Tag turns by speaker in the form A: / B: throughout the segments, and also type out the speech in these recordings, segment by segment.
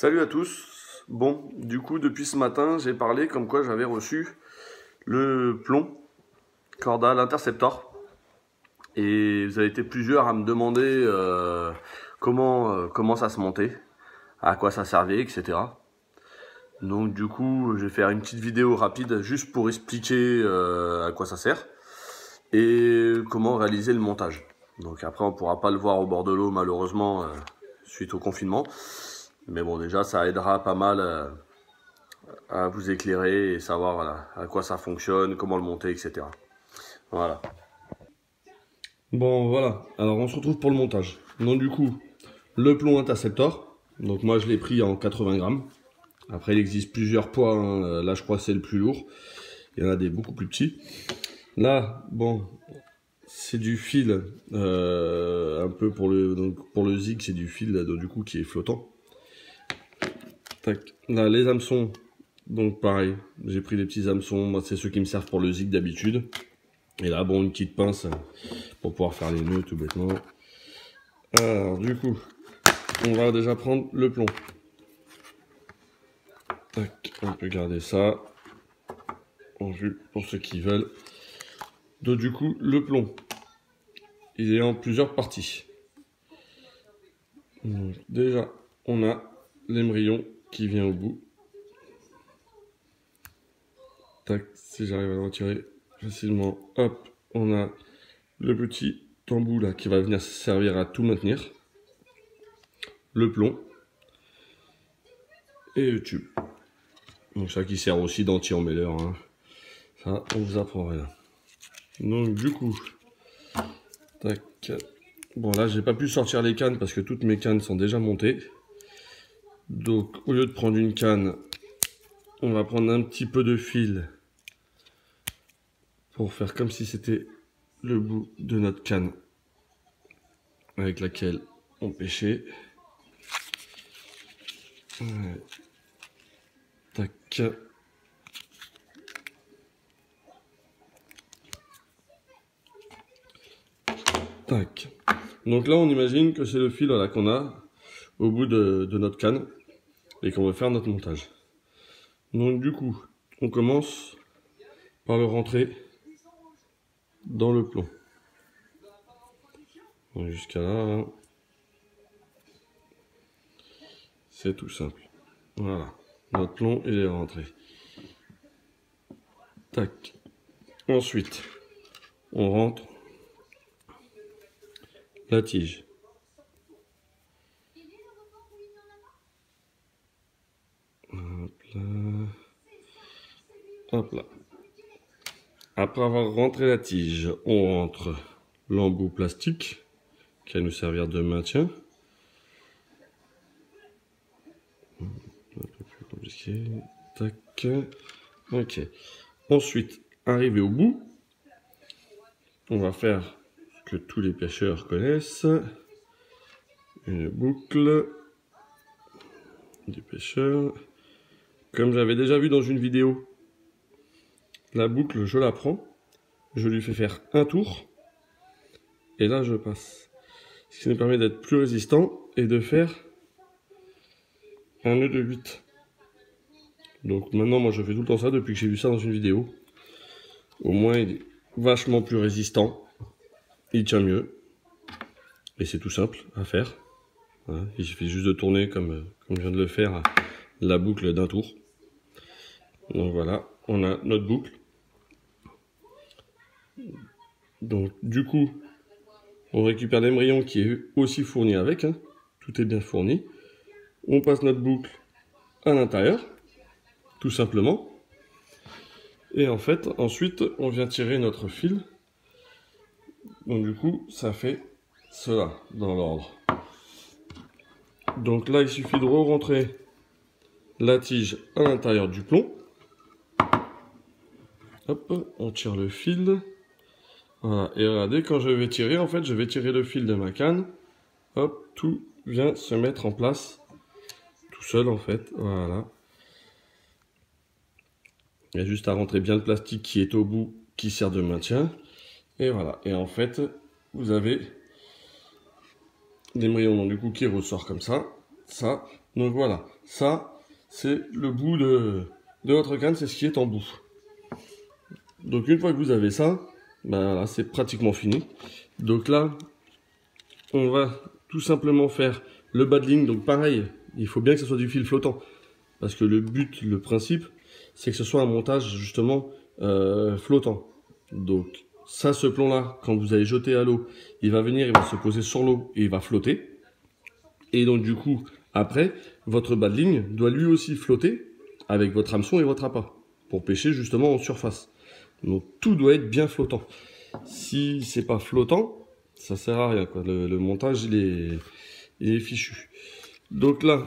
A: Salut à tous. Bon, du coup, depuis ce matin, j'ai parlé comme quoi j'avais reçu le plomb Cordal Interceptor. Et vous avez été plusieurs à me demander comment ça se montait, à quoi ça servait, etc. Donc du coup, je vais faire une petite vidéo rapide juste pour expliquer à quoi ça sert et comment réaliser le montage. Donc après, on pourra pas le voir au bord de l'eau malheureusement suite au confinement. Mais bon, déjà, ça aidera pas mal à vous éclairer et savoir voilà, à quoi ça fonctionne, comment le monter, etc. Voilà. Bon, voilà. Alors, on se retrouve pour le montage. Donc, du coup, le plomb Interceptor. Donc, moi, je l'ai pris en 80 grammes. Après, il existe plusieurs poids. Hein. Là, je crois que c'est le plus lourd. Il y en a des beaucoup plus petits. Là, bon, c'est du fil. Un peu pour le zig, c'est du fil, donc, du coup, qui est flottant. Tac. Là, les hameçons. Donc pareil, j'ai pris les petits hameçons, moi c'est ceux qui me servent pour le zig d'habitude. Et là bon, une petite pince pour pouvoir faire les nœuds tout bêtement. Alors du coup, on va déjà prendre le plomb. Tac, on peut garder ça en vue pour ceux qui veulent. Donc du coup, le plomb, il est en plusieurs parties. Donc, déjà, on a l'émerillon qui vient au bout. Tac, si j'arrive à le retirer facilement, hop, on a le petit embout là qui va venir servir à tout maintenir. Le plomb et le tube. Donc ça qui sert aussi d'anti-emmêleur. Hein. Ça, on vous apprend rien. Donc du coup, tac. Bon là, j'ai pas pu sortir les cannes parce que toutes mes cannes sont déjà montées. Donc au lieu de prendre une canne, on va prendre un petit peu de fil pour faire comme si c'était le bout de notre canne avec laquelle on pêchait. Ouais. Tac. Tac. Donc là, on imagine que c'est le fil voilà, qu'on a au bout de notre canne et qu'on va faire notre montage. Donc du coup, on commence par le rentrer dans le plomb. Jusqu'à là, c'est tout simple. Voilà, notre plomb il est rentré. Tac. Ensuite, on rentre la tige. Hop là. Hop là. Après avoir rentré la tige, on rentre l'embout plastique qui va nous servir de maintien. Un peu plus compliqué. Tac. Ok. Ensuite, arrivé au bout, on va faire ce que tous les pêcheurs connaissent. Une boucle du pêcheur. Comme j'avais déjà vu dans une vidéo, la boucle, je la prends, je lui fais faire un tour, et là je passe. Ce qui me permet d'être plus résistant et de faire un nœud de 8. Donc maintenant, moi je fais tout le temps ça depuis que j'ai vu ça dans une vidéo. Au moins, il est vachement plus résistant, il tient mieux, et c'est tout simple à faire. Voilà, il suffit juste de tourner comme je viens de le faire, la boucle d'un tour. Donc voilà, on a notre boucle. Donc du coup, on récupère l'émerillon qui est aussi fourni avec, hein. Tout est bien fourni. On passe notre boucle à l'intérieur, tout simplement. Et en fait, ensuite, on vient tirer notre fil. Donc du coup, ça fait cela dans l'ordre. Donc là, il suffit de re-rentrer la tige à l'intérieur du plomb. Hop, on tire le fil. Voilà, et regardez, quand je vais tirer, en fait, je vais tirer le fil de ma canne. Hop, tout vient se mettre en place. Tout seul, en fait, voilà. Il y a juste à rentrer bien le plastique qui est au bout, qui sert de maintien. Et voilà, et en fait, vous avez l'émerillon, du coup, qui ressort comme ça. ça. Donc voilà, ça c'est le bout de votre canne, c'est ce qui est en bout. Donc une fois que vous avez ça, ben voilà, c'est pratiquement fini. Donc là, on va tout simplement faire le bas de ligne. Donc pareil, il faut bien que ce soit du fil flottant. Parce que le but, le principe, c'est que ce soit un montage justement flottant. Donc ça, ce plomb-là, quand vous allez jeter à l'eau, il va venir, il va se poser sur l'eau et il va flotter. Et donc du coup, après, votre bas de ligne doit lui aussi flotter avec votre hameçon et votre appât pour pêcher justement en surface. Donc tout doit être bien flottant. Si c'est pas flottant, ça sert à rien, quoi. Le montage il est fichu. Donc là,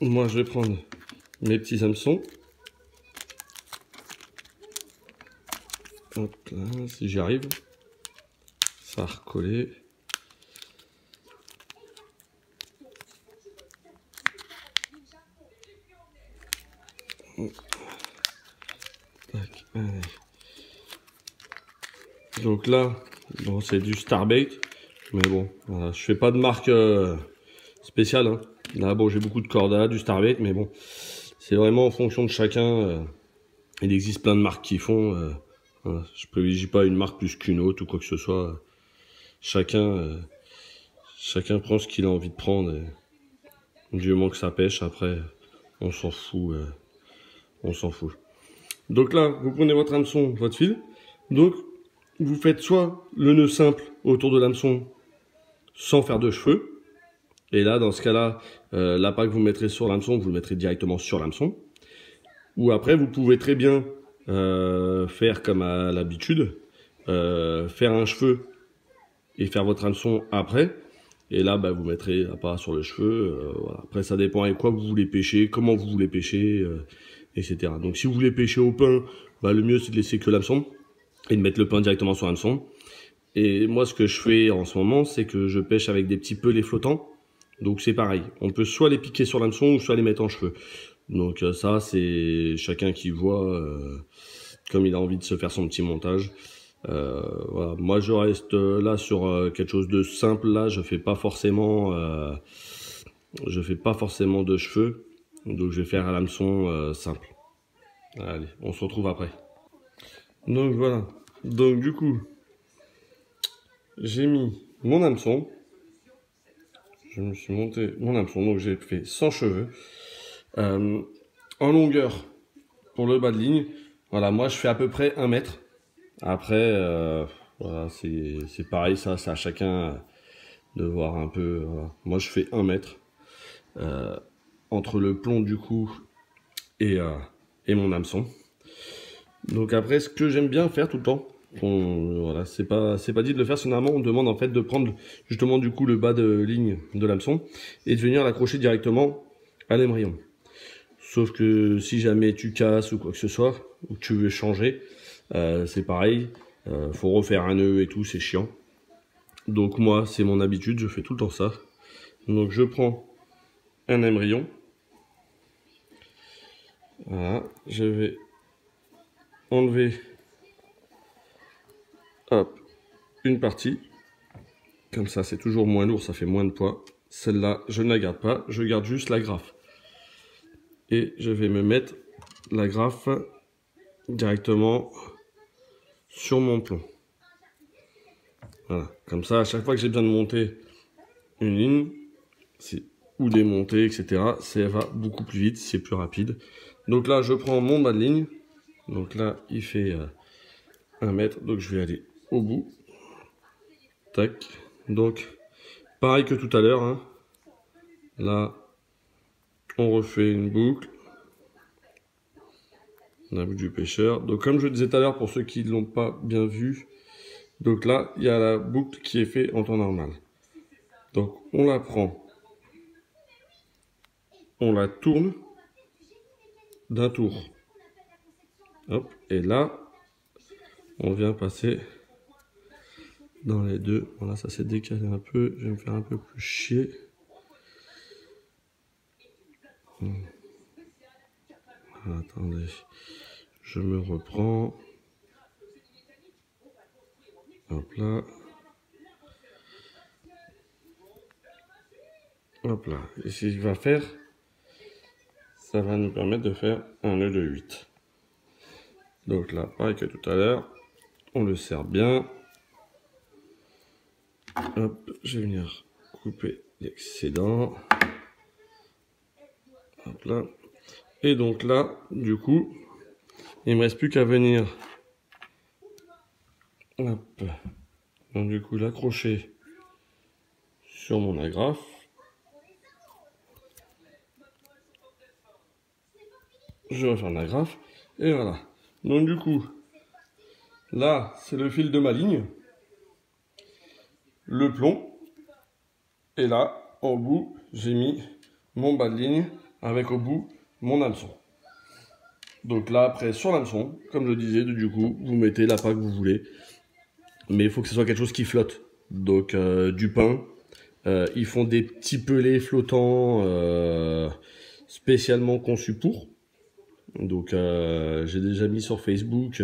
A: moi je vais prendre mes petits hameçons. Hop là, si j'y arrive, ça va recoller. Tac, allez. Donc là, bon, c'est du Starbait, mais bon, voilà, je fais pas de marque spéciale. Hein. Là, bon, j'ai beaucoup de Corda, du Starbait, mais bon, c'est vraiment en fonction de chacun. Il existe plein de marques qui font. Voilà, je privilégie pas une marque plus qu'une autre ou quoi que ce soit. Chacun prend ce qu'il a envie de prendre. Et du moment que ça pêche, après, on s'en fout. On s'en fout. Donc là, vous prenez votre hameçon, votre fil. Donc, vous faites soit le nœud simple autour de l'hameçon sans faire de cheveux. Et là, dans ce cas-là, l'appât que vous mettrez sur l'hameçon, vous le mettrez directement sur l'hameçon. Ou après, vous pouvez très bien faire comme à l'habitude, faire un cheveu et faire votre hameçon après. Et là, bah, vous mettrez l'appât sur le cheveu. Voilà. Après, ça dépend avec quoi vous voulez pêcher, comment vous voulez pêcher, etc. Donc, si vous voulez pêcher au pain, bah, le mieux c'est de laisser que l'hameçon et de mettre le pain directement sur l'hameçon. Et moi, ce que je fais en ce moment, c'est que je pêche avec des petits pelets flottants. Donc c'est pareil, on peut soit les piquer sur l'hameçon ou soit les mettre en cheveux. Donc ça, c'est chacun qui voit comme il a envie de se faire son petit montage. Voilà. Moi, je reste là sur quelque chose de simple. Là, je fais pas forcément de cheveux. Donc je vais faire à l'hameçon simple. Allez, on se retrouve après. Donc voilà. Donc du coup, j'ai mis mon hameçon. Je me suis monté mon hameçon, donc j'ai fait sans cheveux. En longueur, pour le bas de ligne, voilà, moi je fais à peu près 1 mètre. Après, voilà, c'est pareil, ça c'est à chacun de voir un peu. Voilà. Moi je fais 1 mètre entre le plomb du cou et mon hameçon. Donc après, ce que j'aime bien faire tout le temps, voilà, c'est pas dit de le faire, généralement on demande en fait de prendre justement du coup le bas de ligne de l'hameçon et de venir l'accrocher directement à l'émerillon. Sauf que si jamais tu casses ou quoi que ce soit, ou que tu veux changer, c'est pareil, faut refaire un nœud et tout, c'est chiant. Donc moi, c'est mon habitude, je fais tout le temps ça. Donc je prends un émerillon, voilà, je vais enlever hop, une partie, comme ça c'est toujours moins lourd, ça fait moins de poids. Celle-là, je ne la garde pas, je garde juste la graffe. Et je vais me mettre la graffe directement sur mon plomb. Voilà, comme ça, à chaque fois que j'ai besoin de monter une ligne, ou démonter, etc., ça va beaucoup plus vite, c'est plus rapide. Donc là, je prends mon bas de ligne. Donc là, il fait 1 mètre, donc je vais aller au bout. Tac. Donc, pareil que tout à l'heure. Hein. Là, on refait une boucle. La boucle du pêcheur. Donc, comme je le disais tout à l'heure, pour ceux qui ne l'ont pas bien vu, donc là, il y a la boucle qui est faite en temps normal. Donc, on la prend. On la tourne d'un tour. Hop. Et là, on vient passer dans les deux. Voilà, ça s'est décalé un peu. Je vais me faire un peu plus chier. Attendez, je me reprends. Hop là. Hop là. Et ce qu'il va faire, ça va nous permettre de faire un nœud de 8. Donc là, pareil que tout à l'heure, on le serre bien. Hop, je vais venir couper l'excédent. Hop là. Et donc là, du coup, il me reste plus qu'à venir, hop, donc du coup l'accrocher sur mon agrafe. Je refais un agrafe et voilà. Donc du coup, là c'est le fil de ma ligne, le plomb, et là au bout j'ai mis mon bas de ligne avec au bout mon hameçon. Donc là après sur l'hameçon, comme je disais, du coup vous mettez l'appât que vous voulez, mais il faut que ce soit quelque chose qui flotte. Donc du pain, ils font des petits pelets flottants spécialement conçus pour. Donc j'ai déjà mis sur Facebook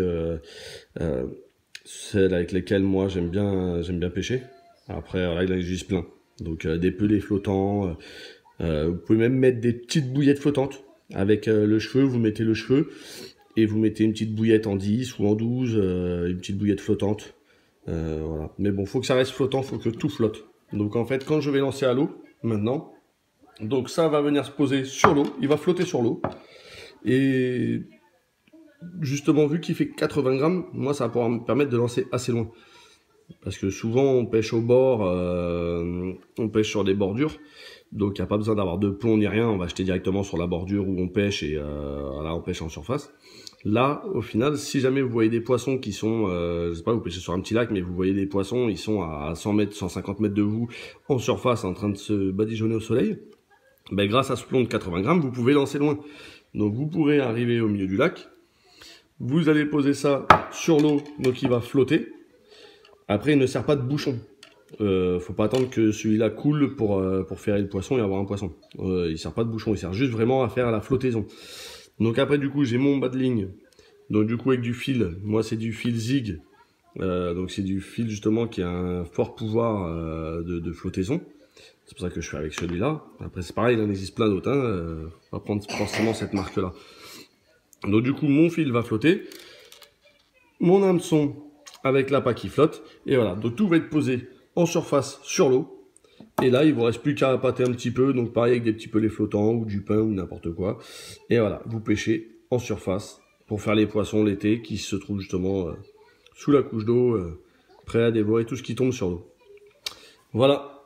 A: celles avec lesquelles moi j'aime bien pêcher. Après là il en existe plein. Donc des pelets flottants. Vous pouvez même mettre des petites bouillettes flottantes. Avec le cheveu, vous mettez le cheveu et vous mettez une petite bouillette en 10 ou en 12, une petite bouillette flottante. Voilà. Mais bon, faut que ça reste flottant, faut que tout flotte. Donc en fait, quand je vais lancer à l'eau, maintenant, donc ça va venir se poser sur l'eau, il va flotter sur l'eau. Et justement, vu qu'il fait 80 grammes, moi ça va pouvoir me permettre de lancer assez loin. Parce que souvent on pêche au bord, on pêche sur des bordures. Donc il n'y a pas besoin d'avoir de pont ni rien, on va jeter directement sur la bordure où on pêche et voilà, on pêche en surface. Là, au final, si jamais vous voyez des poissons qui sont, je sais pas, vous pêchez sur un petit lac, mais vous voyez des poissons, ils sont à 100 mètres, 150 mètres de vous, en surface, en train de se badigeonner au soleil, ben, grâce à ce plomb de 80 grammes, vous pouvez lancer loin. Donc vous pourrez arriver au milieu du lac, vous allez poser ça sur l'eau, donc il va flotter. Après, il ne sert pas de bouchon. Faut pas attendre que celui-là coule pour faire le poisson et avoir un poisson. Il sert pas de bouchon, il sert juste vraiment à faire la flottaison. Donc après du coup j'ai mon bas de ligne, donc du coup avec du fil, moi c'est du fil zig, donc c'est du fil justement qui a un fort pouvoir de flottaison. C'est pour ça que je fais avec celui-là. Après c'est pareil, il en existe plein d'autres, hein. On va prendre forcément cette marque là. Donc du coup mon fil va flotter, mon hameçon avec l'appât qui flotte, et voilà, donc tout va être posé en surface sur l'eau. Et là, il vous reste plus qu'à appâter un petit peu, donc pareil avec des petits pelets flottants ou du pain ou n'importe quoi. Et voilà, vous pêchez en surface pour faire les poissons l'été qui se trouvent justement sous la couche d'eau, prêts à dévorer tout ce qui tombe sur l'eau. Voilà.